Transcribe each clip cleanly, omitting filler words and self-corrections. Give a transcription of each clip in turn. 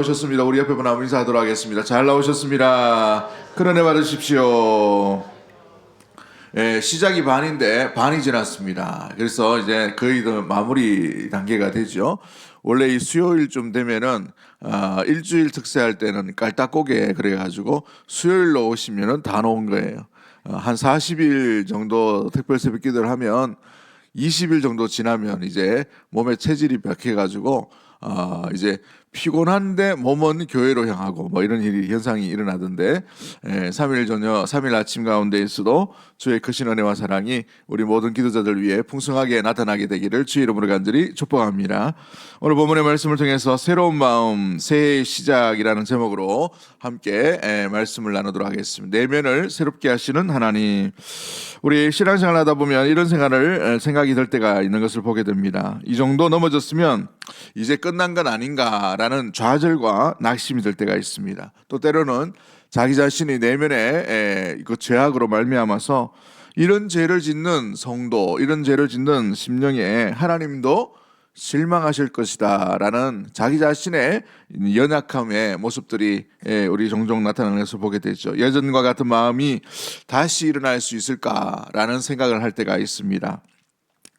오셨습니다. 우리 옆에 분 한번 인사하도록 하겠습니다. 잘 나오셨습니다. 큰 은혜 받으십시오. 시작이 반인데 반이 지났습니다. 그래서 이제 거의 마무리 단계가 되죠. 원래 이 수요일쯤 되면은 일주일 특세할 때는 깔딱고개 그래가지고 수요일로 오시면은 다 놓은 거예요. 한 40일 정도 특별 새벽 기도를 하면 20일 정도 지나면 이제 몸에 체질이 벽해가지고 이제 피곤한데 몸은 교회로 향하고 뭐 이런 현상이 일어나던데 3일 저녁 3일 아침 가운데에서도 주의 크신 은혜와 사랑이 우리 모든 기도자들 위해 풍성하게 나타나게 되기를 주의 이름으로 간절히 축복합니다. 오늘 본문의 말씀을 통해서 새로운 마음 새해의 시작이라는 제목으로 함께 말씀을 나누도록 하겠습니다. 내면을 새롭게 하시는 하나님. 우리 신앙생활 하다 보면 이런 생각이 들 때가 있는 것을 보게 됩니다. 이 정도 넘어졌으면 이제 끝난 건 아닌가라는 좌절과 낙심이 들 때가 있습니다. 또 때로는 자기 자신이 내면에 그 죄악으로 말미암아서 이런 죄를 짓는 성도, 이런 죄를 짓는 심령에 하나님도 실망하실 것이다 라는 자기 자신의 연약함의 모습들이 우리 종종 나타나는 것을 보게 되죠. 예전과 같은 마음이 다시 일어날 수 있을까라는 생각을 할 때가 있습니다.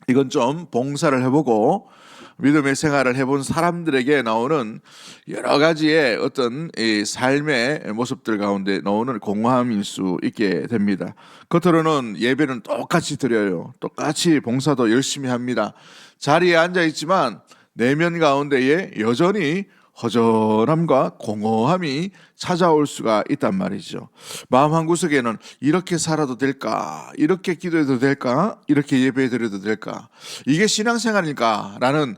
이건 좀 봉사를 해보고 믿음의 생활을 해본 사람들에게 나오는 여러 가지의 어떤 이 삶의 모습들 가운데 나오는 공허함일 수 있게 됩니다. 겉으로는 예배는 똑같이 드려요. 똑같이 봉사도 열심히 합니다. 자리에 앉아 있지만 내면 가운데에 여전히 허전함과 공허함이 찾아올 수가 있단 말이죠. 마음 한구석에는 이렇게 살아도 될까? 이렇게 기도해도 될까? 이렇게 예배드려도 될까? 이게 신앙생활일까? 라는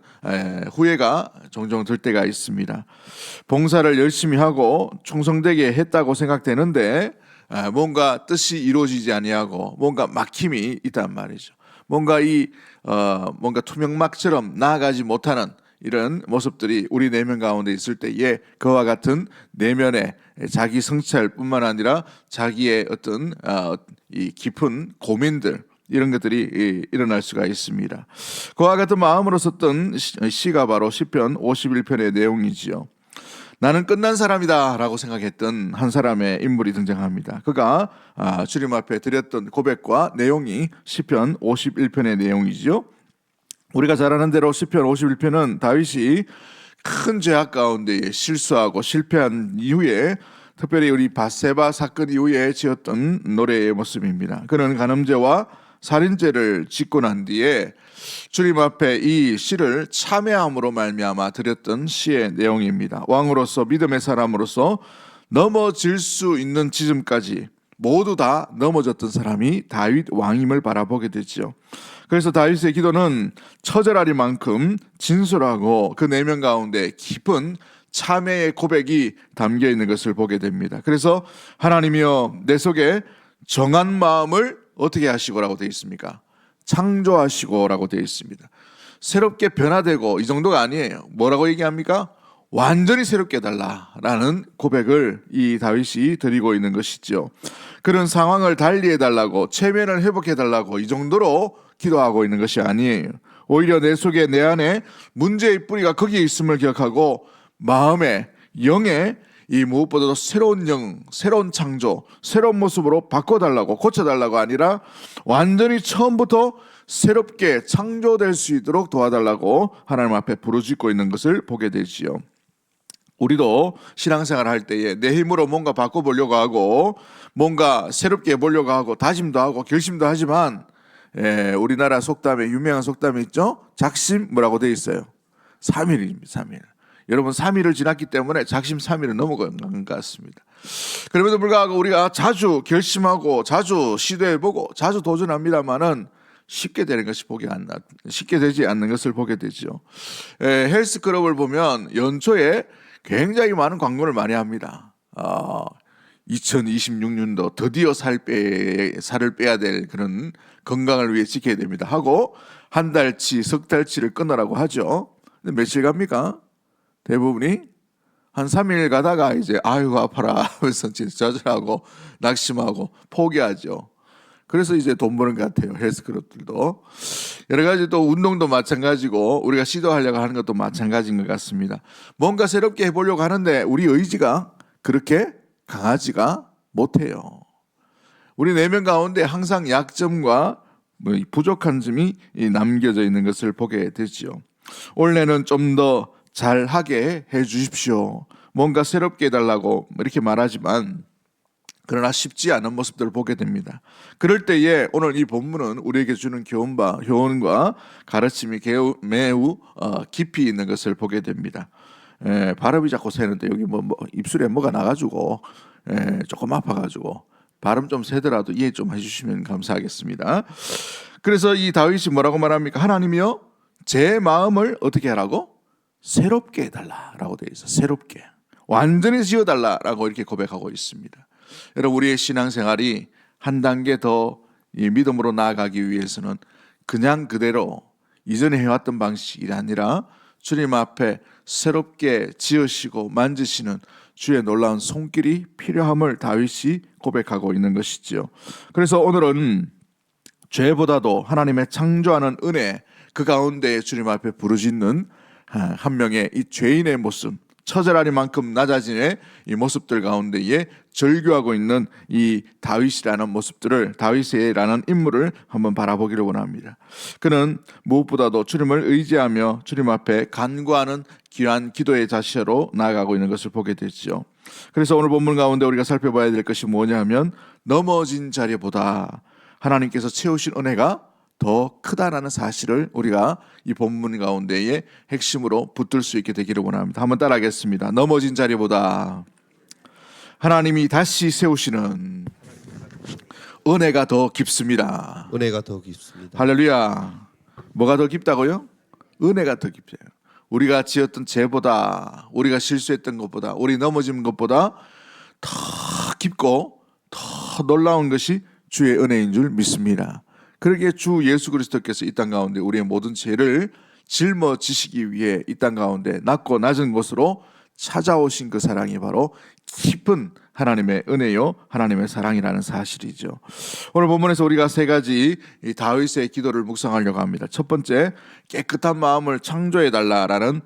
후회가 종종 들 때가 있습니다. 봉사를 열심히 하고 충성되게 했다고 생각되는데 뭔가 뜻이 이루어지지 아니하고 뭔가 막힘이 있단 말이죠. 뭔가 뭔가 투명막처럼 나아가지 못하는 이런 모습들이 우리 내면 가운데 있을 때에 그와 같은 내면의 자기 성찰뿐만 아니라 자기의 어떤 이 깊은 고민들 이런 것들이 일어날 수가 있습니다. 그와 같은 마음으로 썼던 시가 바로 시편 51편의 내용이지요. 나는 끝난 사람이다 라고 생각했던 한 사람의 인물이 등장합니다. 그가 주님 앞에 드렸던 고백과 내용이 시편 51편의 내용이지요. 우리가 잘 아는 대로 시편 51편은 다윗이 큰 죄악 가운데 실수하고 실패한 이후에 특별히 우리 밧세바 사건 이후에 지었던 노래의 모습입니다. 그는 간음죄와 살인죄를 짓고 난 뒤에 주님 앞에 이 시를 참회함으로 말미암아 드렸던 시의 내용입니다. 왕으로서 믿음의 사람으로서 넘어질 수 있는 지점까지 모두 다 넘어졌던 사람이 다윗 왕임을 바라보게 되죠. 그래서 다윗의 기도는 처절하리만큼 진솔하고 그 내면 가운데 깊은 참회의 고백이 담겨 있는 것을 보게 됩니다. 그래서 하나님이여 내 속에 정한 마음을 어떻게 하시고라고 되어 있습니까? 창조하시고라고 되어 있습니다. 새롭게 변화되고 이 정도가 아니에요. 뭐라고 얘기합니까? 완전히 새롭게 해달라라는 고백을 이 다윗이 드리고 있는 것이죠. 그런 상황을 달리해달라고 체면을 회복해달라고 이 정도로 기도하고 있는 것이 아니에요. 오히려 내 속에 내 안에 문제의 뿌리가 거기에 있음을 기억하고 마음에 영에 이 무엇보다도 새로운 영, 새로운 창조, 새로운 모습으로 바꿔달라고 고쳐달라고 아니라 완전히 처음부터 새롭게 창조될 수 있도록 도와달라고 하나님 앞에 부르짖고 있는 것을 보게 되지요. 우리도 신앙생활 할 때에 내 힘으로 뭔가 바꿔보려고 하고 뭔가 새롭게 해보려고 하고 다짐도 하고 결심도 하지만 우리나라 속담에 유명한 속담이 있죠. 작심 뭐라고 되어 있어요? 3일입니다. 3일. 여러분 3일을 지났기 때문에 작심 3일은 넘어간 것 같습니다. 그럼에도 불구하고 우리가 자주 결심하고 자주 시도해보고 자주 도전합니다만은 쉽게 되지 않는 것을 보게 되죠. 헬스클럽을 보면 연초에 굉장히 많은 광고를 많이 합니다. 2026년도 드디어 살을 빼야 될 그런 건강을 위해 지켜야 됩니다 하고 한 달치 석 달치를 끊으라고 하죠. 근데 며칠 갑니까? 대부분이 한 3일 가다가 이제 아이고 아파라 하면서 좌절하고 낙심하고 포기하죠. 그래서 이제 돈 버는 것 같아요. 헬스클럽들도. 여러 가지 또 운동도 마찬가지고 우리가 시도하려고 하는 것도 마찬가지인 것 같습니다. 뭔가 새롭게 해보려고 하는데 우리 의지가 그렇게 강하지가 못해요. 우리 내면 가운데 항상 약점과 부족한 점이 남겨져 있는 것을 보게 되지요. 올해는 좀 더 잘하게 해 주십시오. 뭔가 새롭게 해달라고 이렇게 말하지만 그러나 쉽지 않은 모습들을 보게 됩니다. 그럴 때에 오늘 이 본문은 우리에게 주는 교훈과 가르침이 매우 깊이 있는 것을 보게 됩니다. 발음이 자꾸 새는데 여기 입술에 뭐가 나가지고 조금 아파가지고 발음 좀 새더라도 이해 좀 해주시면 감사하겠습니다. 그래서 이 다윗이 뭐라고 말합니까? 하나님이여 제 마음을 어떻게 하라고? 새롭게 해달라라고 되어 있어요. 새롭게 완전히 지어달라라고 이렇게 고백하고 있습니다. 여러분 우리의 신앙생활이 한 단계 더 이 믿음으로 나아가기 위해서는 그냥 그대로 이전에 해왔던 방식이 아니라 주님 앞에 새롭게 지으시고 만지시는 주의 놀라운 손길이 필요함을 다윗이 고백하고 있는 것이지요. 그래서 오늘은 죄보다도 하나님의 창조하는 은혜 그 가운데 주님 앞에 부르짖는 한 명의 이 죄인의 모습, 처절하리만큼 낮아진의 이 모습들 가운데에 절규하고 있는 이 다윗이라는 모습들을, 다윗이라는 인물을 한번 바라보기를 원합니다. 그는 무엇보다도 주님을 의지하며 주님 앞에 간구하는 귀한 기도의 자세로 나아가고 있는 것을 보게 되죠. 그래서 오늘 본문 가운데 우리가 살펴봐야 될 것이 뭐냐 하면 넘어진 자리보다 하나님께서 채우신 은혜가 더 크다라는 사실을 우리가 이 본문 가운데의 핵심으로 붙들 수 있게 되기를 원합니다. 한번 따라하겠습니다. 넘어진 자리보다 하나님이 다시 세우시는 은혜가 더 깊습니다. 은혜가 더 깊습니다. 할렐루야. 뭐가 더 깊다고요? 은혜가 더 깊어요. 우리가 지었던 죄보다, 우리가 실수했던 것보다, 우리 넘어진 것보다 더 깊고 더 놀라운 것이 주의 은혜인 줄 믿습니다. 그러기에 주 예수 그리스도께서 이 땅 가운데 우리의 모든 죄를 짊어지시기 위해 이 땅 가운데 낮고 낮은 곳으로 찾아오신 그 사랑이 바로 깊은 하나님의 은혜요 하나님의 사랑이라는 사실이죠. 오늘 본문에서 우리가 세 가지 이 다윗의 기도를 묵상하려고 합니다. 첫 번째, 깨끗한 마음을 창조해 달라라는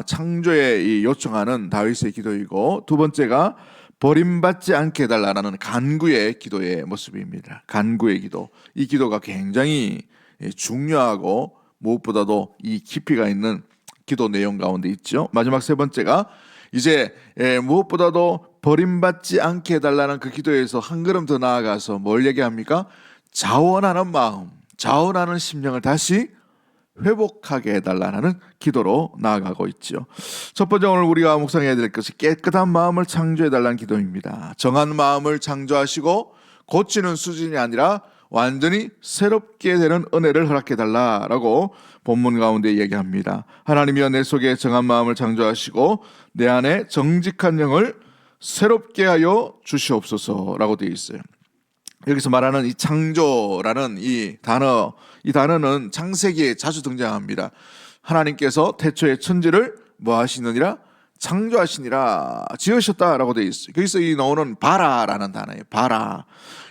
창조에 이 요청하는 다윗의 기도이고, 두 번째가 버림받지 않게 해달라는 간구의 기도의 모습입니다. 간구의 기도. 이 기도가 굉장히 중요하고 무엇보다도 이 깊이가 있는 기도 내용 가운데 있죠. 마지막 세 번째가 이제 무엇보다도 버림받지 않게 해달라는 그 기도에서 한 걸음 더 나아가서 뭘 얘기합니까? 자원하는 마음, 자원하는 심령을 다시 회복하게 해달라는 기도로 나아가고 있죠. 첫 번째 오늘 우리가 묵상해야 될 것이 깨끗한 마음을 창조해달라는 기도입니다. 정한 마음을 창조하시고 고치는 수준이 아니라 완전히 새롭게 되는 은혜를 허락해달라라고 본문 가운데 얘기합니다. 하나님이여 내 속에 정한 마음을 창조하시고 내 안에 정직한 영을 새롭게 하여 주시옵소서라고 되어 있어요. 여기서 말하는 이 창조라는 이 단어는 창세기에 자주 등장합니다. 하나님께서 태초에 천지를 뭐 하시느니라? 창조하시니라, 지으셨다라고 되어 있어요. 거기서 이 나오는 바라라는 단어예요. 바라.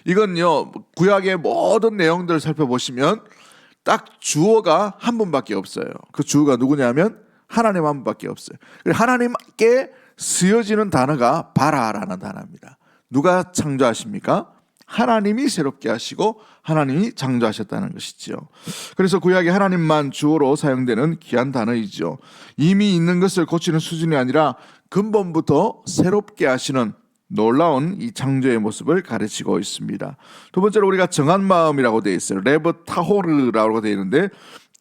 이건요, 구약의 모든 내용들을 살펴보시면 딱 주어가 한 분밖에 없어요. 그 주어가 누구냐면 하나님 한 분밖에 없어요. 하나님께 쓰여지는 단어가 바라라는 단어입니다. 누가 창조하십니까? 하나님이 새롭게 하시고 하나님이 창조하셨다는 것이죠. 그래서 구약에 하나님만 주어로 사용되는 귀한 단어이죠. 이미 있는 것을 고치는 수준이 아니라 근본부터 새롭게 하시는 놀라운 이 창조의 모습을 가르치고 있습니다. 두 번째로 우리가 정한 마음이라고 되어 있어요. 레브 타호르라고 되어 있는데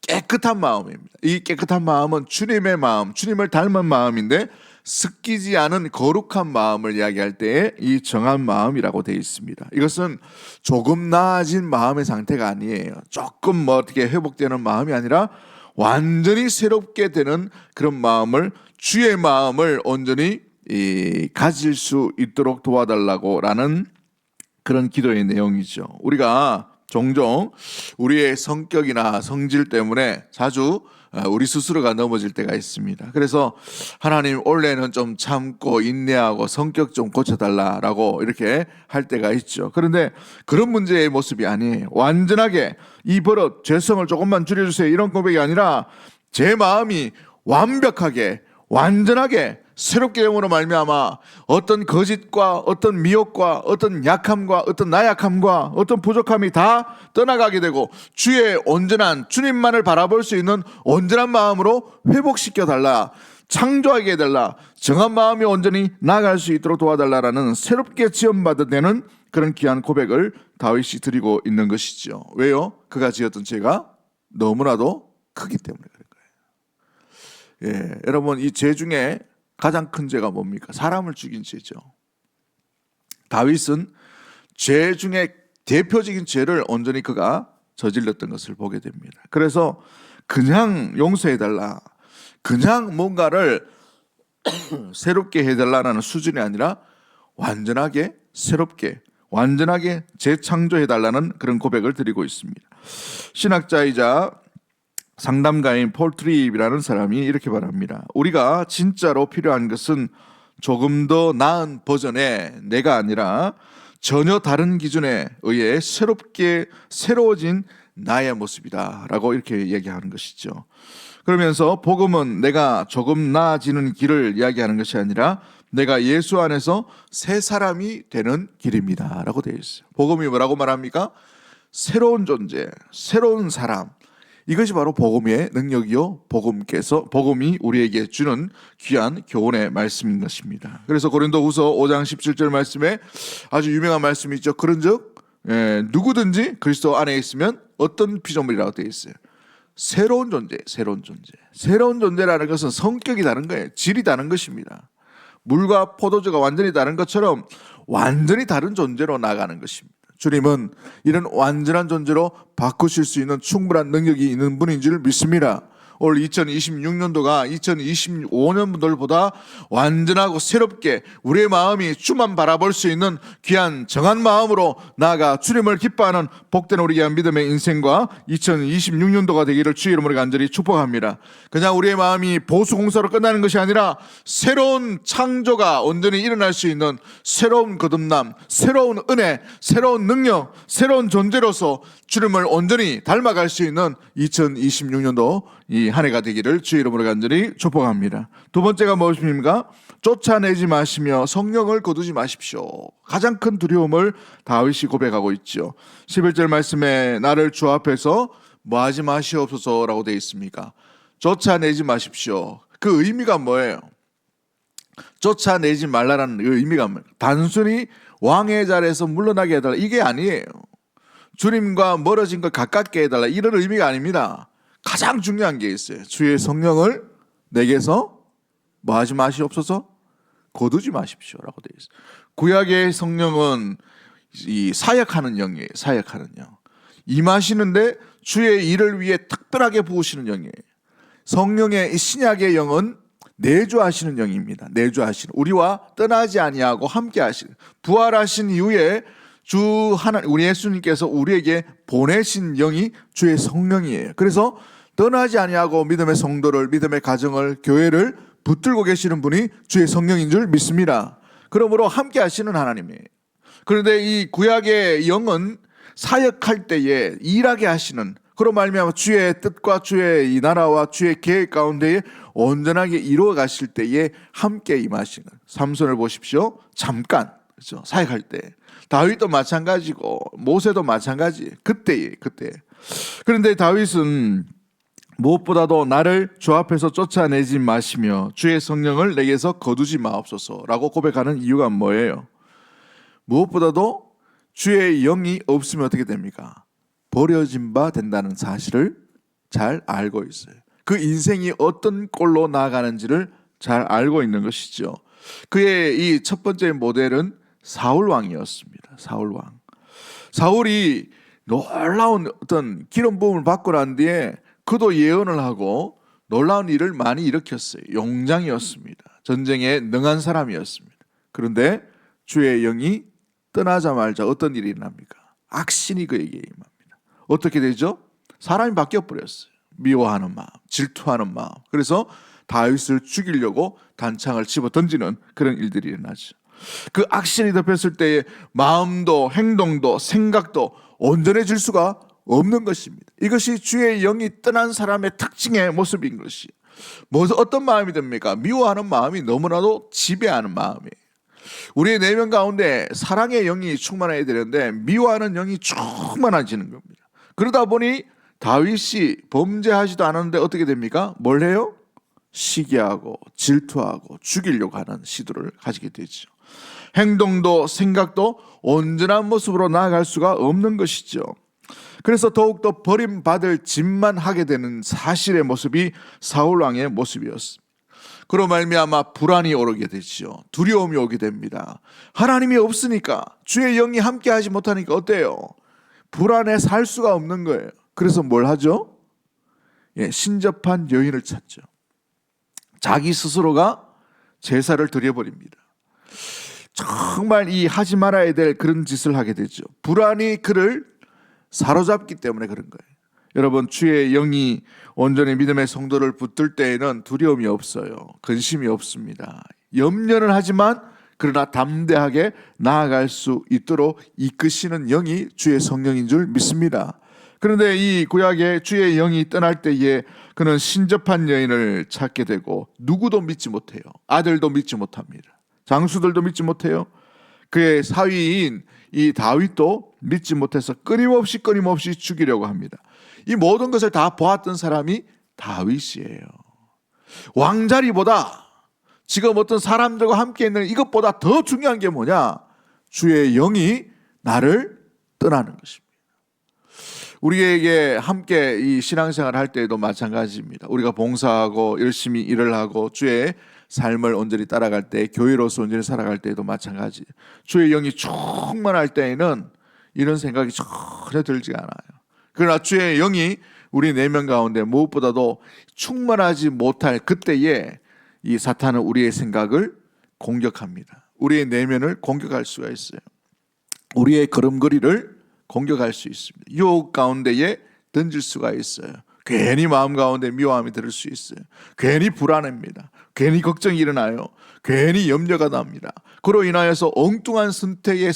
깨끗한 마음입니다. 이 깨끗한 마음은 주님의 마음, 주님을 닮은 마음인데 습기지 않은 거룩한 마음을 이야기할 때에 이 정한 마음이라고 되어 있습니다. 이것은 조금 나아진 마음의 상태가 아니에요. 조금 어떻게 회복되는 마음이 아니라 완전히 새롭게 되는 그런 마음을, 주의 마음을 온전히 가질 수 있도록 도와달라고라는 그런 기도의 내용이죠. 우리가 종종 우리의 성격이나 성질 때문에 자주 우리 스스로가 넘어질 때가 있습니다. 그래서 하나님 올해는 좀 참고 인내하고 성격 좀 고쳐달라라고 이렇게 할 때가 있죠. 그런데 그런 문제의 모습이 아니에요. 완전하게 이 버릇, 죄성을 조금만 줄여주세요 이런 고백이 아니라 제 마음이 완벽하게 완전하게 새롭게 영으로 말미암아 어떤 거짓과 어떤 미혹과 어떤 약함과 어떤 나약함과 어떤 부족함이 다 떠나가게 되고 주의 온전한 주님만을 바라볼 수 있는 온전한 마음으로 회복시켜 달라, 창조하게 해달라, 정한 마음이 온전히 나아갈 수 있도록 도와달라라는 새롭게 지원받아내는 그런 귀한 고백을 다윗이 드리고 있는 것이죠. 왜요? 그가 지었던 죄가 너무나도 크기 때문에 그런 거예요. 여러분, 이 죄 중에 가장 큰 죄가 뭡니까? 사람을 죽인 죄죠. 다윗은 죄 중에 대표적인 죄를 온전히 그가 저질렀던 것을 보게 됩니다. 그래서 그냥 용서해달라, 그냥 뭔가를 새롭게 해달라는 수준이 아니라 완전하게 새롭게 완전하게 재창조해달라는 그런 고백을 드리고 있습니다. 신학자이자 상담가인 폴 트립이라는 사람이 이렇게 말합니다. 우리가 진짜로 필요한 것은 조금 더 나은 버전의 내가 아니라 전혀 다른 기준에 의해 새로워진 나의 모습이다 라고 이렇게 얘기하는 것이죠. 그러면서 복음은 내가 조금 나아지는 길을 이야기하는 것이 아니라 내가 예수 안에서 새 사람이 되는 길입니다 라고 되어 있어요. 복음이 뭐라고 말합니까? 새로운 존재, 새로운 사람, 이것이 바로 복음의 능력이요, 복음이 우리에게 주는 귀한 교훈의 말씀인 것입니다. 그래서 고린도후서 5장 17절 말씀에 아주 유명한 말씀이 있죠. 그런즉 누구든지 그리스도 안에 있으면 어떤 피조물이라고 되어 있어요. 새로운 존재. 새로운 존재라는 것은 성격이 다른 거예요. 질이 다른 것입니다. 물과 포도주가 완전히 다른 것처럼 완전히 다른 존재로 나가는 것입니다. 주님은 이런 완전한 존재로 바꾸실 수 있는 충분한 능력이 있는 분인 줄 믿습니다. 올 2026년도가 2025년들보다 완전하고 새롭게 우리의 마음이 주만 바라볼 수 있는 귀한 정한 마음으로 나아가 주님을 기뻐하는 복된 우리 귀한 믿음의 인생과 2026년도가 되기를 주의 이름으로 간절히 축복합니다. 그냥 우리의 마음이 보수공사로 끝나는 것이 아니라 새로운 창조가 온전히 일어날 수 있는 새로운 거듭남, 새로운 은혜, 새로운 능력, 새로운 존재로서 주님을 온전히 닮아갈 수 있는 2026년도 이 한 해가 되기를 주의 이름으로 간절히 축복합니다. 두 번째가 무엇입니까? 쫓아내지 마시며 성령을 거두지 마십시오. 가장 큰 두려움을 다윗이 고백하고 있죠. 11절 말씀에 나를 주 앞에서 뭐하지 마시옵소서라고 되어 있습니까? 쫓아내지 마십시오. 그 의미가 뭐예요? 쫓아내지 말라라는 그 의미가 뭐예요? 단순히 왕의 자리에서 물러나게 해달라 이게 아니에요. 주님과 멀어진 것 가깝게 해달라 이런 의미가 아닙니다. 가장 중요한 게 있어요. 주의 성령을 내게서 뭐하지 마시옵소서? 거두지 마십시오라고 되어 있어요. 구약의 성령은 이 사역하는 영이에요. 사역하는 영. 임하시는데 주의 일을 위해 특별하게 부으시는 영이에요. 성령의 신약의 영은 내주하시는 영입니다. 내주하시는, 우리와 떠나지 아니하고 함께 하시는, 부활하신 이후에 주 하나님, 우리 예수님께서 우리에게 보내신 영이 주의 성령이에요. 그래서 떠나지 아니하고 믿음의 성도를, 믿음의 가정을, 교회를 붙들고 계시는 분이 주의 성령인 줄 믿습니다. 그러므로 함께 하시는 하나님이에요. 그런데 이 구약의 영은 사역할 때에 일하게 하시는, 그로 말미암아 주의 뜻과 주의 이 나라와 주의 계획 가운데에 온전하게 이루어 가실 때에 함께 임하시는, 삼손을 보십시오. 잠깐, 그렇죠? 사역할 때. 다윗도 마찬가지고 모세도 마찬가지. 그때. 그런데 다윗은 무엇보다도 나를 주 앞에서 쫓아내지 마시며 주의 성령을 내게서 거두지 마옵소서라고 고백하는 이유가 뭐예요? 무엇보다도 주의 영이 없으면 어떻게 됩니까? 버려진 바 된다는 사실을 잘 알고 있어요. 그 인생이 어떤 꼴로 나아가는지를 잘 알고 있는 것이죠. 그의 이 첫 번째 모델은 사울 왕이었습니다. 사울 왕. 사울이 놀라운 어떤 기름 부음을 받고 난 뒤에 그도 예언을 하고 놀라운 일을 많이 일으켰어요. 용장이었습니다. 전쟁에 능한 사람이었습니다. 그런데 주의 영이 떠나자마자 어떤 일이 일어납니까? 악신이 그에게 임합니다. 어떻게 되죠? 사람이 바뀌어 버렸어요. 미워하는 마음, 질투하는 마음. 그래서 다윗을 죽이려고 단창을 집어 던지는 그런 일들이 일어나죠. 그 악신이 덮였을 때의 마음도 행동도 생각도 온전해질 수가 없는 것입니다. 이것이 주의 영이 떠난 사람의 특징의 모습인 것이. 어떤 마음이 됩니까? 미워하는 마음이 너무나도 지배하는 마음이에요. 우리의 내면 가운데 사랑의 영이 충만해야 되는데 미워하는 영이 충만해지는 겁니다. 그러다 보니 다윗이 범죄하지도 않았는데 어떻게 됩니까? 뭘 해요? 시기하고 질투하고 죽이려고 하는 시도를 가지게 되죠. 행동도 생각도 온전한 모습으로 나아갈 수가 없는 것이죠. 그래서 더욱더 버림받을 짓만 하게 되는 사실의 모습이 사울왕의 모습이었습니다. 그로 말미암아 불안이 오르게 되죠. 두려움이 오게 됩니다. 하나님이 없으니까, 주의 영이 함께하지 못하니까 어때요? 불안에 살 수가 없는 거예요. 그래서 뭘 하죠? 신접한 여인을 찾죠. 자기 스스로가 제사를 드려버립니다. 정말 이 하지 말아야 될 그런 짓을 하게 되죠. 불안이 그를 사로잡기 때문에 그런 거예요. 여러분, 주의 영이 온전히 믿음의 성도를 붙들 때에는 두려움이 없어요. 근심이 없습니다. 염려는 하지만 그러나 담대하게 나아갈 수 있도록 이끄시는 영이 주의 성령인 줄 믿습니다. 그런데 이 구약의 주의 영이 떠날 때에 그는 신접한 여인을 찾게 되고 누구도 믿지 못해요. 아들도 믿지 못합니다. 장수들도 믿지 못해요. 그의 사위인 이 다윗도 믿지 못해서 끊임없이 죽이려고 합니다. 이 모든 것을 다 보았던 사람이 다윗이에요. 왕자리보다 지금 어떤 사람들과 함께 있는 이것보다 더 중요한 게 뭐냐? 주의 영이 나를 떠나는 것입니다. 우리에게 함께 이 신앙생활 할 때에도 마찬가지입니다. 우리가 봉사하고 열심히 일을 하고 주의 삶을 온전히 따라갈 때, 교회로서 온전히 살아갈 때에도 마찬가지. 주의 영이 충만할 때에는 이런 생각이 전혀 들지 않아요. 그러나 주의 영이 우리 내면 가운데 무엇보다도 충만하지 못할 그때에 이 사탄은 우리의 생각을 공격합니다. 우리의 내면을 공격할 수가 있어요. 우리의 걸음걸이를 공격할 수 있습니다. 유혹 가운데에 던질 수가 있어요. 괜히 마음 가운데 미워함이 들을 수 있어요. 괜히 불안합니다. 괜히 걱정이 일어나요. 괜히 염려가 납니다. 그로 인하여서 엉뚱한 선택의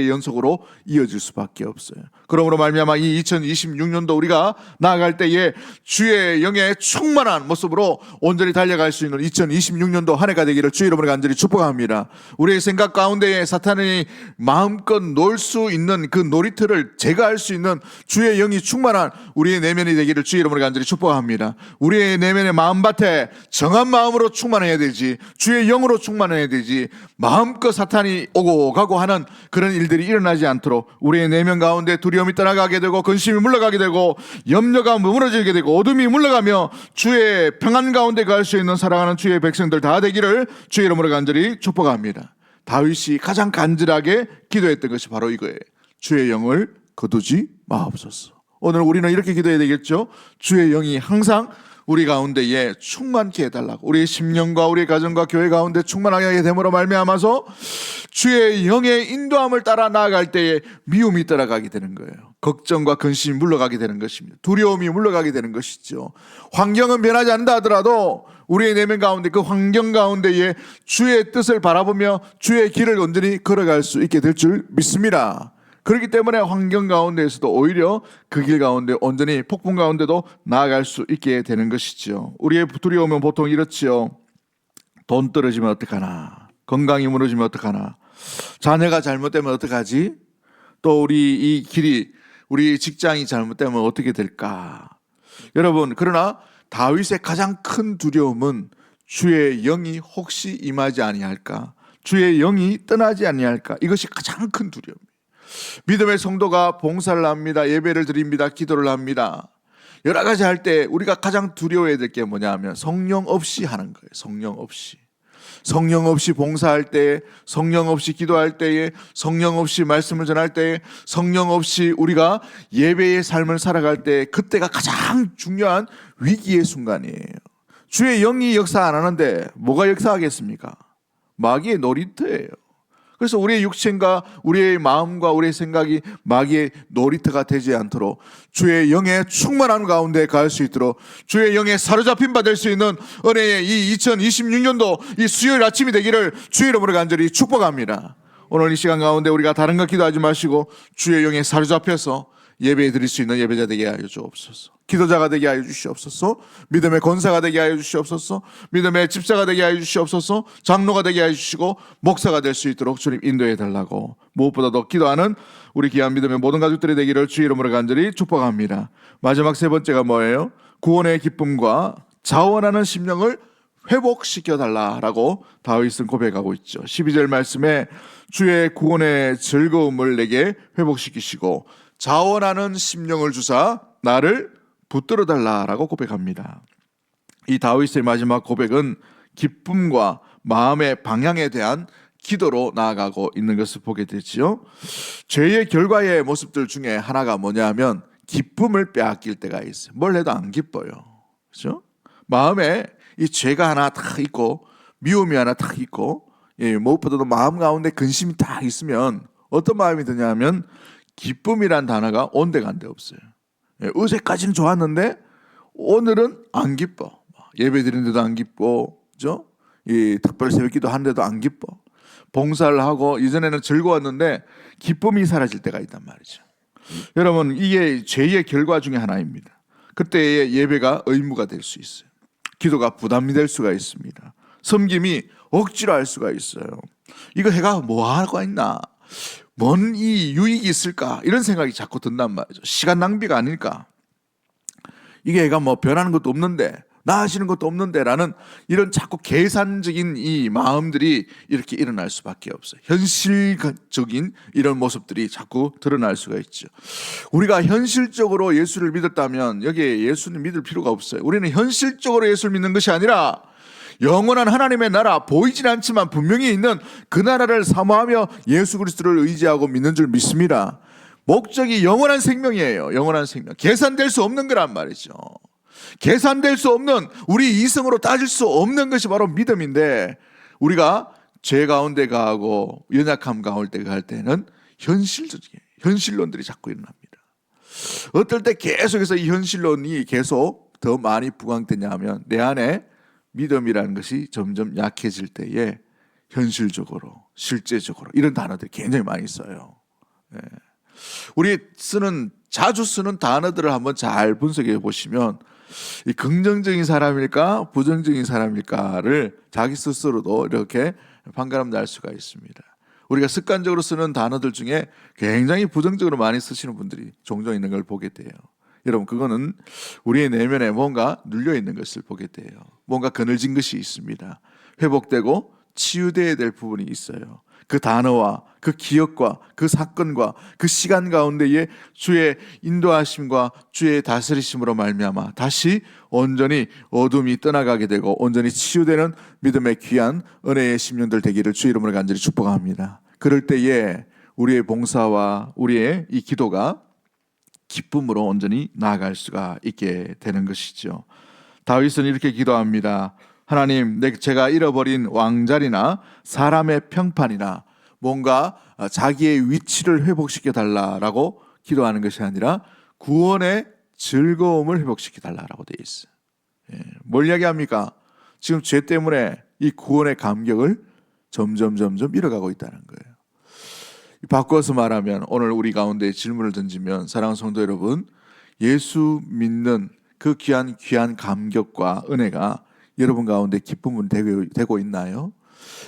연속으로 이어질 수밖에 없어요. 그러므로 말미암아 이 2026년도 우리가 나아갈 때에 주의 영의 충만한 모습으로 온전히 달려갈 수 있는 2026년도 한 해가 되기를 주의 이름으로 간절히 축복합니다. 우리의 생각 가운데에 사탄이 마음껏 놀 수 있는 그 놀이터를 제거할 수 있는 주의 영이 충만한 우리의 내면이 되기를 주의 이름으로 간절히 축복합니다. 우리의 내면의 마음밭에 정한 마음으로 충만해야 되지, 주의 영으로 충만해야 되지, 마음껏 사탄이 오고 가고 하는 그런 일들이 일어나지 않도록 우리의 내면 가운데 두려움이 떠나가게 되고 근심이 물러가게 되고 염려가 무너지게 되고 어둠이 물러가며 주의 평안 가운데 갈 수 있는 사랑하는 주의 백성들 다 되기를 주의 이름으로 간절히 축복합니다. 다윗이 가장 간절하게 기도했던 것이 바로 이거예요. 주의 영을 거두지 마옵소서. 오늘 우리는 이렇게 기도해야 되겠죠. 주의 영이 항상 우리 가운데에 충만케 해달라고. 우리의 심령과 우리의 가정과 교회 가운데 충만하게 됨으로 말미암아서 주의 영의 인도함을 따라 나아갈 때에 미움이 떠나가게 되는 거예요. 걱정과 근심이 물러가게 되는 것입니다. 두려움이 물러가게 되는 것이죠. 환경은 변하지 않는다 하더라도 우리의 내면 가운데 그 환경 가운데에 주의 뜻을 바라보며 주의 길을 온전히 걸어갈 수 있게 될 줄 믿습니다. 그렇기 때문에 환경 가운데에서도 오히려 그 길 가운데 온전히 폭풍 가운데도 나아갈 수 있게 되는 것이죠. 우리의 두려움은 보통 이렇지요. 돈 떨어지면 어떡하나, 건강이 무너지면 어떡하나, 자녀가 잘못되면 어떡하지, 또 우리 이 길이, 우리 직장이 잘못되면 어떻게 될까. 여러분, 그러나 다윗의 가장 큰 두려움은 주의 영이 혹시 임하지 아니할까, 주의 영이 떠나지 아니할까. 이것이 가장 큰 두려움입니다. 믿음의 성도가 봉사를 합니다. 예배를 드립니다. 기도를 합니다. 여러 가지 할 때 우리가 가장 두려워해야 될 게 뭐냐 하면 성령 없이 하는 거예요. 성령 없이. 성령 없이 봉사할 때에, 성령 없이 기도할 때에, 성령 없이 말씀을 전할 때에, 성령 없이 우리가 예배의 삶을 살아갈 때, 그때가 가장 중요한 위기의 순간이에요. 주의 영이 역사 안 하는데 뭐가 역사하겠습니까? 마귀의 놀이터예요. 그래서 우리의 육신과 우리의 마음과 우리의 생각이 마귀의 놀이터가 되지 않도록 주의 영의 충만한 가운데 갈 수 있도록 주의 영에 사로잡힌 바 될 수 있는 은혜의 이 2026년도 이 수요일 아침이 되기를 주의 이름으로 간절히 축복합니다. 오늘 이 시간 가운데 우리가 다른 것 기도하지 마시고 주의 영에 사로잡혀서 예배 드릴 수 있는 예배자 되게 하여 주옵소서. 기도자가 되게 하여 주시옵소서. 믿음의 권사가 되게 하여 주시옵소서. 믿음의 집사가 되게 하여 주시옵소서. 장로가 되게 하여 주시고 목사가 될 수 있도록 주님 인도해 달라고, 무엇보다도 기도하는 우리 귀한 믿음의 모든 가족들이 되기를 주의 이름으로 간절히 축복합니다. 마지막 세 번째가 뭐예요? 구원의 기쁨과 자원하는 심령을 회복시켜 달라라고 다윗은 고백하고 있죠. 12절 말씀에 주의 구원의 즐거움을 내게 회복시키시고 자원하는 심령을 주사 나를 붙들어 달라라고 고백합니다. 이 다윗의 마지막 고백은 기쁨과 마음의 방향에 대한 기도로 나아가고 있는 것을 보게 되지요. 죄의 결과의 모습들 중에 하나가 뭐냐면 기쁨을 빼앗길 때가 있어요. 뭘 해도 안 기뻐요. 그렇죠? 마음에 이 죄가 하나 딱 있고 미움이 하나 딱 있고, 무엇보다도 마음 가운데 근심이 딱 있으면 어떤 마음이 드냐면 기쁨이란 단어가 온데간데 없어요. 어제까지는 좋았는데 오늘은 안 기뻐. 예배 드리는데도 안 기뻐, 그죠? 이 특별 새벽기도 하는데도 안 기뻐. 봉사를 하고 이전에는 즐거웠는데 기쁨이 사라질 때가 있단 말이죠. 여러분, 이게 죄의 결과 중에 하나입니다. 그때의 예배가 의무가 될 수 있어요. 기도가 부담이 될 수가 있습니다. 섬김이 억지로 할 수가 있어요. 이거 해가 뭐 하고 있나? 뭔 이 유익이 있을까? 이런 생각이 자꾸 든단 말이죠. 시간 낭비가 아닐까? 이게 애가 뭐 변하는 것도 없는데, 나아지는 것도 없는데 라는 이런 자꾸 계산적인 이 마음들이 이렇게 일어날 수밖에 없어요. 현실적인 이런 모습들이 자꾸 드러날 수가 있죠. 우리가 현실적으로 예수를 믿었다면 여기에 예수는 믿을 필요가 없어요. 우리는 현실적으로 예수를 믿는 것이 아니라 영원한 하나님의 나라, 보이진 않지만 분명히 있는 그 나라를 사모하며 예수 그리스도를 의지하고 믿는 줄 믿습니다. 목적이 영원한 생명이에요. 영원한 생명. 계산될 수 없는 거란 말이죠. 계산될 수 없는, 우리 이성으로 따질 수 없는 것이 바로 믿음인데, 우리가 죄 가운데 가고 연약함 가운데 갈 때는 현실적인 현실론들이 자꾸 일어납니다. 어떨 때 계속해서 이 현실론이 계속 더 많이 부각되냐 하면 내 안에 믿음이라는 것이 점점 약해질 때에 현실적으로, 실제적으로 이런 단어들이 굉장히 많이 써요. 우리 자주 쓰는 단어들을 한번 잘 분석해 보시면 이 긍정적인 사람일까 부정적인 사람일까를 자기 스스로도 이렇게 판가름 날 수가 있습니다. 우리가 습관적으로 쓰는 단어들 중에 굉장히 부정적으로 많이 쓰시는 분들이 종종 있는 걸 보게 돼요. 여러분, 그거는 우리의 내면에 뭔가 눌려 있는 것을 보게 돼요. 뭔가 그늘진 것이 있습니다. 회복되고 치유되어야 될 부분이 있어요. 그 단어와 그 기억과 그 사건과 그 시간 가운데에 주의 인도하심과 주의 다스리심으로 말미암아 다시 온전히 어둠이 떠나가게 되고 온전히 치유되는 믿음의 귀한 은혜의 심령들 되기를 주의 이름으로 간절히 축복합니다. 그럴 때에 우리의 봉사와 우리의 이 기도가 기쁨으로 온전히 나아갈 수가 있게 되는 것이죠. 다윗은 이렇게 기도합니다. 하나님, 제가 잃어버린 왕자리나 사람의 평판이나 뭔가 자기의 위치를 회복시켜 달라라고 기도하는 것이 아니라 구원의 즐거움을 회복시켜 달라라고 되어 있어요. 뭘 이야기합니까? 지금 죄 때문에 이 구원의 감격을 점점 잃어가고 있다는 거예요. 바꿔서 말하면 오늘 우리 가운데 질문을 던지면, 사랑하는 성도 여러분, 예수 믿는 그 귀한 감격과 은혜가 여러분 가운데 기쁨은 되고 있나요?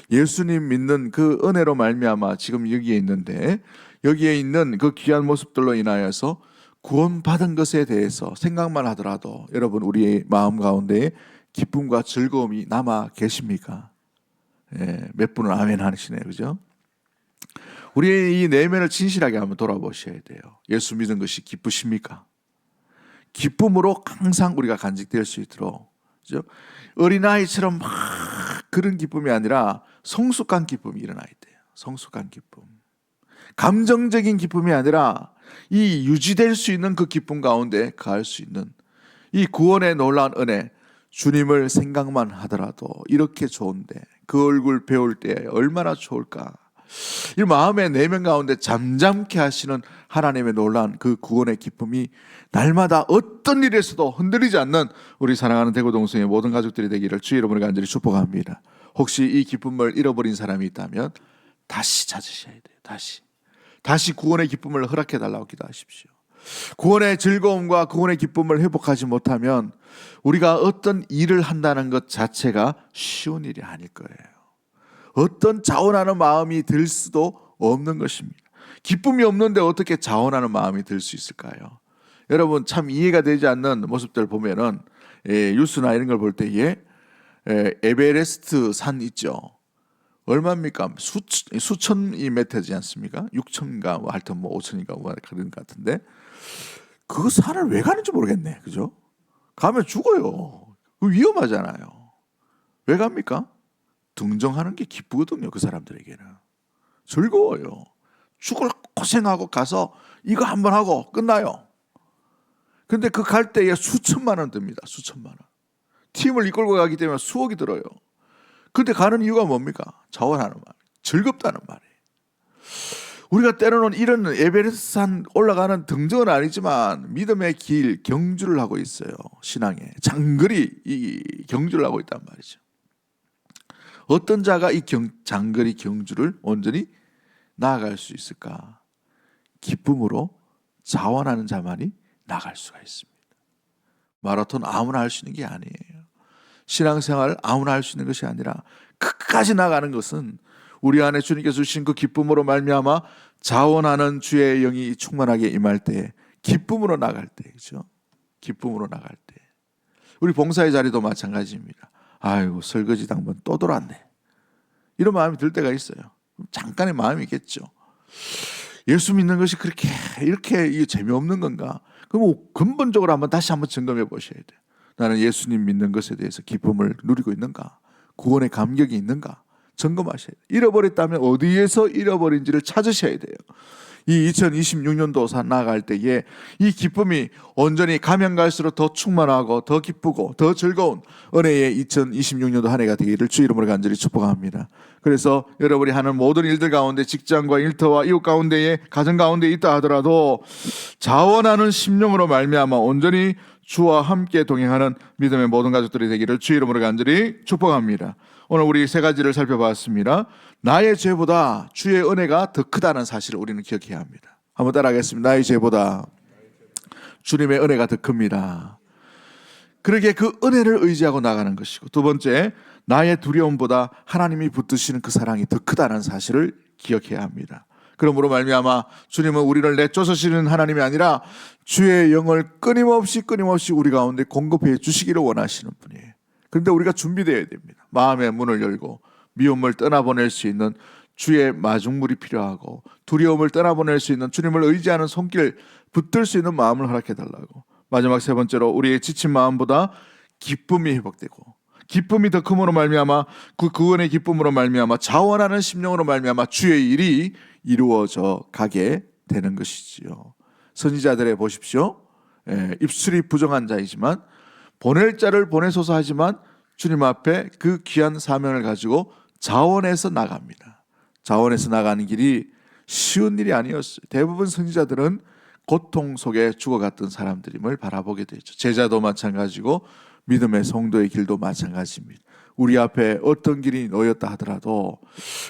예수님 믿는 그 은혜로 말미암아 지금 여기에 있는데, 여기에 있는 그 귀한 모습들로 인하여서 구원받은 것에 대해서 생각만 하더라도 여러분, 우리의 마음 가운데 기쁨과 즐거움이 남아 계십니까? 몇 분은 아멘 하시네요, 그죠? 우리의 이 내면을 진실하게 한번 돌아보셔야 돼요. 예수 믿은 것이 기쁘십니까? 기쁨으로 항상 우리가 간직될 수 있도록, 그죠? 어린아이처럼 막 그런 기쁨이 아니라 성숙한 기쁨이 일어나야 돼요. 성숙한 기쁨. 감정적인 기쁨이 아니라 이 유지될 수 있는 그 기쁨 가운데 가할 수 있는 이 구원의 놀라운 은혜, 주님을 생각만 하더라도 이렇게 좋은데 그 얼굴 배울 때 얼마나 좋을까. 이 마음의 내면 가운데 잠잠케 하시는 하나님의 놀라운 그 구원의 기쁨이 날마다 어떤 일에서도 흔들리지 않는 우리 사랑하는 대구동성의 모든 가족들이 되기를 주의 이름으로 간절히 축복합니다. 혹시 이 기쁨을 잃어버린 사람이 있다면 다시 찾으셔야 돼요. 다시 구원의 기쁨을 허락해 달라고 기도하십시오. 구원의 즐거움과 구원의 기쁨을 회복하지 못하면 우리가 어떤 일을 한다는 것 자체가 쉬운 일이 아닐 거예요. 어떤 자원하는 마음이 들 수도 없는 것입니다. 기쁨이 없는데 어떻게 자원하는 마음이 들 수 있을까요? 여러분, 참 이해가 되지 않는 모습들 보면은 뉴스나 이런 걸 볼 때에 에베레스트 산 있죠. 얼마입니까? 수천이 메트지 않습니까? 6천인가 뭐 하여튼 뭐 5천인가 뭐 그런 것 같은데 그 산을 왜 가는지 모르겠네. 그죠? 가면 죽어요. 위험하잖아요. 왜 갑니까? 등정하는 게 기쁘거든요. 그 사람들에게는 즐거워요. 죽을 고생하고 가서 이거 한번 하고 끝나요. 근데 그 갈 때에 수천만 원 듭니다. 수천만 원. 팀을 이끌고 가기 때문에 수억이 들어요. 근데 가는 이유가 뭡니까? 자원하는 말, 즐겁다는 말이에요. 우리가 때로는 이런 에베레스트산 올라가는 등정은 아니지만 믿음의 길 경주를 하고 있어요. 신앙에 장거리 이 경주를 하고 있단 말이죠. 어떤 자가 이 장거리 경주를 온전히 나아갈 수 있을까? 기쁨으로 자원하는 자만이 나갈 수가 있습니다. 마라톤 아무나 할 수 있는 게 아니에요. 신앙생활 아무나 할 수 있는 것이 아니라 끝까지 나가는 것은 우리 안에 주님께서 주신 그 기쁨으로 말미암아 자원하는 주의 영이 충만하게 임할 때, 기쁨으로 나갈 때죠. 기쁨으로 나갈 때. 우리 봉사의 자리도 마찬가지입니다. 아이고, 설거지 당번 또 돌았네. 이런 마음이 들 때가 있어요. 잠깐의 마음이겠죠. 예수 믿는 것이 그렇게 이렇게 재미없는 건가? 그럼 근본적으로 다시 한번 점검해 보셔야 돼요. 나는 예수님 믿는 것에 대해서 기쁨을 누리고 있는가? 구원의 감격이 있는가? 점검하셔야 돼요. 잃어버렸다면 어디에서 잃어버린지를 찾으셔야 돼요. 이 2026년도 나아갈 때에 이 기쁨이 온전히 가면 갈수록 더 충만하고 더 기쁘고 더 즐거운 은혜의 2026년도 한 해가 되기를 주 이름으로 간절히 축복합니다. 그래서 여러분이 하는 모든 일들 가운데 직장과 일터와 이웃 가운데에 가정 가운데 있다 하더라도 자원하는 심령으로 말미암아 온전히 주와 함께 동행하는 믿음의 모든 가족들이 되기를 주 이름으로 간절히 축복합니다. 오늘 우리 세 가지를 살펴봤습니다. 나의 죄보다 주의 은혜가 더 크다는 사실을 우리는 기억해야 합니다. 한번 따라하겠습니다. 나의 죄보다 주님의 은혜가 더 큽니다. 그러기에 그 은혜를 의지하고 나가는 것이고, 두 번째, 나의 두려움보다 하나님이 붙드시는 그 사랑이 더 크다는 사실을 기억해야 합니다. 그러므로 말미암아 주님은 우리를 내쫓으시는 하나님이 아니라 주의 영을 끊임없이 우리 가운데 공급해 주시기를 원하시는 분이에요. 그런데 우리가 준비되어야 됩니다. 마음의 문을 열고 미움을 떠나보낼 수 있는 주의 마중물이 필요하고, 두려움을 떠나보낼 수 있는 주님을 의지하는 손길 붙들 수 있는 마음을 허락해달라고. 마지막 세 번째로, 우리의 지친 마음보다 기쁨이 회복되고, 기쁨이 더 큼으로 말미암아 그 구원의 기쁨으로 말미암아 자원하는 심령으로 말미암아 주의 일이 이루어져 가게 되는 것이지요. 선지자들의 보십시오. 입술이 부정한 자이지만 보낼 자를 보내소서 하지만 주님 앞에 그 귀한 사명을 가지고 자원해서 나갑니다. 자원해서 나가는 길이 쉬운 일이 아니었어요. 대부분 선지자들은 고통 속에 죽어갔던 사람들임을 바라보게 되죠. 제자도 마찬가지고 믿음의 성도의 길도 마찬가지입니다. 우리 앞에 어떤 길이 놓였다 하더라도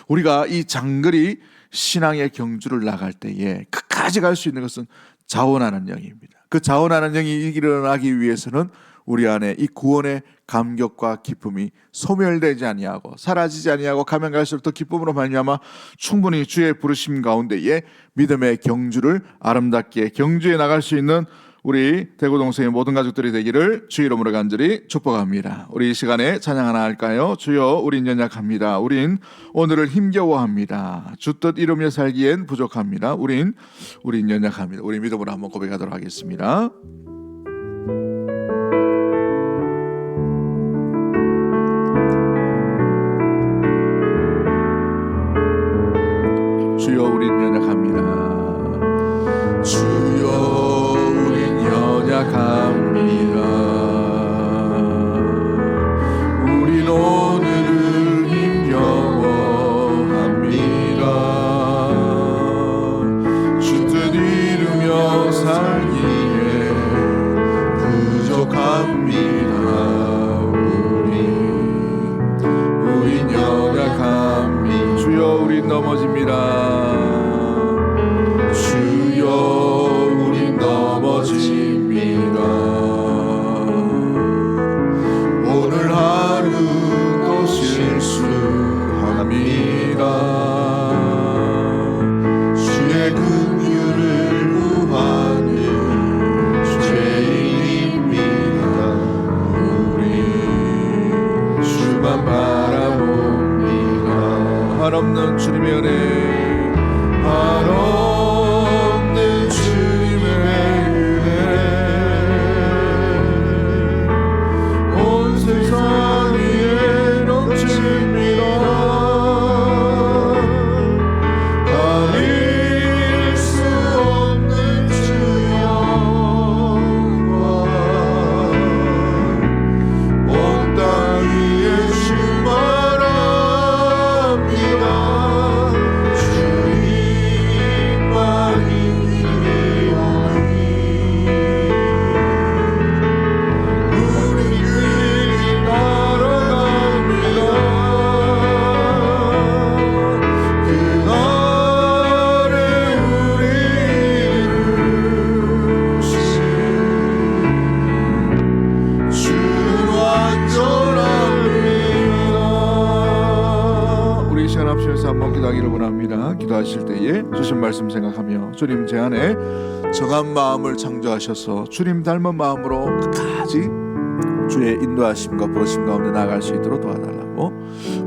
우리가 이 장거리 신앙의 경주를 나갈 때에 끝까지 갈 수 있는 것은 자원하는 영입니다. 그 자원하는 영이 일어나기 위해서는 우리 안에 이 구원의 감격과 기쁨이 소멸되지 아니하고 사라지지 아니하고 가면 갈수록 더 기쁨으로 말미암아 충분히 주의 부르심 가운데에 믿음의 경주를 아름답게 경주해 나갈 수 있는 우리 대구동성의 모든 가족들이 되기를 주 이름으로 간절히 축복합니다. 우리 이 시간에 찬양 하나 할까요? 주여, 우린 연약합니다. 우린 오늘을 힘겨워합니다. 주 뜻 이루며 살기엔 부족합니다. 우린 연약합니다. 우리 믿음으로 한번 고백하도록 하겠습니다. 주여, 우린 연약합니다. 주여, 우린 연약합니다. 우린 오늘을 힘겨워합니다. 넘어집니다. 주여 우린 넘어집니다. 오늘 하루 또 실수합니다. 주의 긍휼을 구하는 죄인입니다. 우리 주만 바라봅니다. 한없는 주님의 은혜, 한없는 주님의 은혜, 온 세상 위에 넘칩니다. 가릴 수 없는 주의 영광, 온 땅 위에 충만합니다. 주님만이 기원이 우리 길이 날아갑니다. 그날에 우리를 주는 완전합니다. 우리 이 시간 앞서서 한번 기도하기를 원합니다. 기도하실 때에 주신 말씀 생각하며 주님 제 안에 정한 마음을 창조하셔서 주님 닮은 마음으로 끝까지 주의 인도하심과 부르심 가운데 나아갈 수 있도록 도와달라고,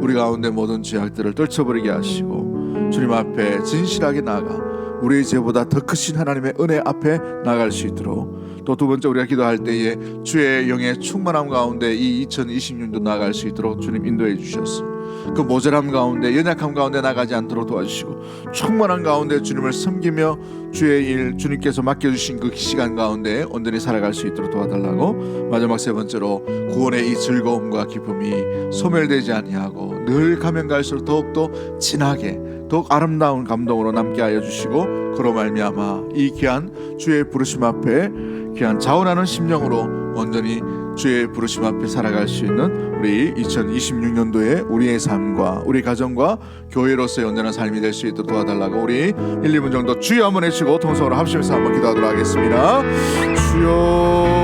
우리 가운데 모든 죄악들을 떨쳐버리게 하시고 주님 앞에 진실하게 나아가 우리의 죄보다 더 크신 하나님의 은혜 앞에 나아갈 수 있도록, 또 두 번째 우리가 기도할 때에 주의 영의 충만함 가운데 이 2026년도 나아갈 수 있도록 주님 인도해 주셨어. 그 모자람 가운데, 연약함 가운데 나가지 않도록 도와주시고, 충만한 가운데 주님을 섬기며 주의 일, 주님께서 맡겨주신 그 시간 가운데 온전히 살아갈 수 있도록 도와달라고, 마지막 세 번째로 구원의 이 즐거움과 기쁨이 소멸되지 아니하고 늘 가면 갈수록 더욱더 진하게, 더욱 아름다운 감동으로 남게 하여 주시고, 그로 말미암아 이 귀한 주의 부르심 앞에 귀한 자원하는 심령으로 온전히 주의 부르심 앞에 살아갈 수 있는 우리 2026년도에 우리의 삶과 우리 가정과 교회로서의 온전한 삶이 될 수 있도록 도와달라고, 우리 1, 2분 정도 주여 한번 외치고 통성으로 합심해서 한번 기도하도록 하겠습니다. 주여.